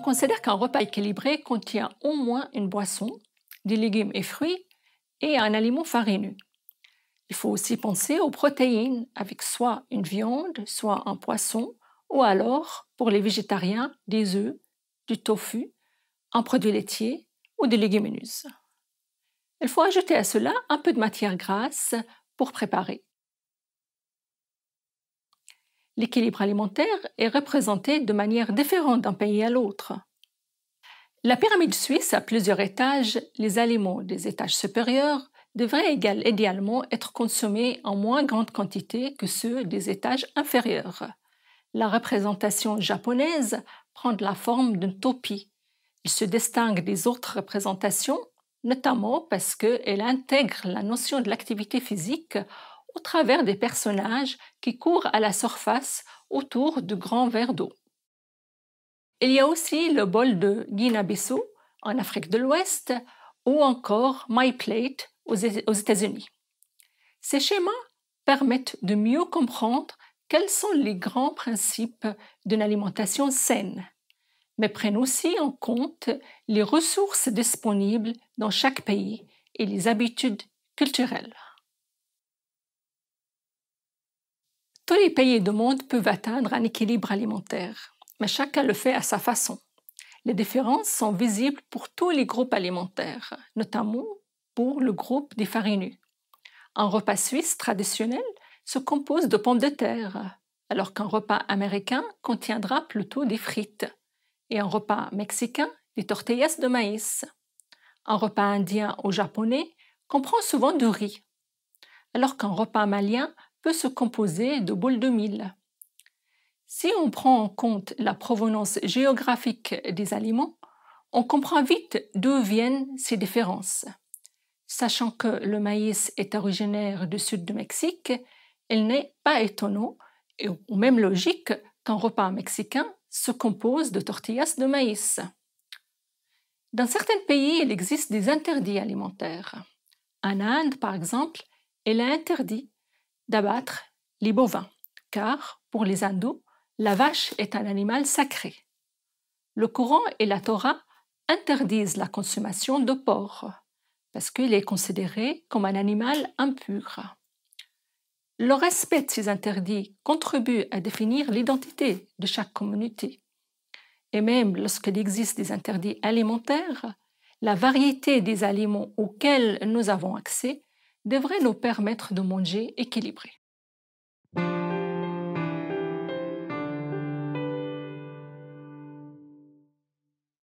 considère qu'un repas équilibré contient au moins une boisson, des légumes et fruits et un aliment farineux. Il faut aussi penser aux protéines avec soit une viande, soit un poisson, ou alors, pour les végétariens, des œufs, du tofu, un produit laitier ou des légumineuses. Il faut ajouter à cela un peu de matière grasse pour préparer. L'équilibre alimentaire est représenté de manière différente d'un pays à l'autre. La pyramide suisse a plusieurs étages. Les aliments des étages supérieurs devraient idéalement être consommés en moins grande quantité que ceux des étages inférieurs. La représentation japonaise prend la forme d'une topi. Il se distingue des autres représentations, notamment parce qu'elle intègre la notion de l'activité physique au travers des personnages qui courent à la surface autour de grands verres d'eau. Il y a aussi le bol de Guinée-Bissau en Afrique de l'Ouest ou encore MyPlate aux États-Unis. Ces schémas permettent de mieux comprendre quels sont les grands principes d'une alimentation saine, mais prennent aussi en compte les ressources disponibles dans chaque pays et les habitudes culturelles. Tous les pays du monde peuvent atteindre un équilibre alimentaire, mais chacun le fait à sa façon. Les différences sont visibles pour tous les groupes alimentaires, notamment pour le groupe des farineux. Un repas suisse traditionnel se compose de pommes de terre, alors qu'un repas américain contiendra plutôt des frites, et un repas mexicain des tortillas de maïs. Un repas indien ou japonais comprend souvent du riz, alors qu'un repas malien peut se composer de boules de mil. Si on prend en compte la provenance géographique des aliments, on comprend vite d'où viennent ces différences. Sachant que le maïs est originaire du sud du Mexique, il n'est pas étonnant ou même logique qu'un repas mexicain se compose de tortillas de maïs. Dans certains pays, il existe des interdits alimentaires. En Inde, par exemple, il est interdit d'abattre les bovins, car pour les hindous, la vache est un animal sacré. Le Coran et la Torah interdisent la consommation de porc, parce qu'il est considéré comme un animal impur. Le respect de ces interdits contribue à définir l'identité de chaque communauté. Et même lorsqu'il existe des interdits alimentaires, la variété des aliments auxquels nous avons accès devrait nous permettre de manger équilibré.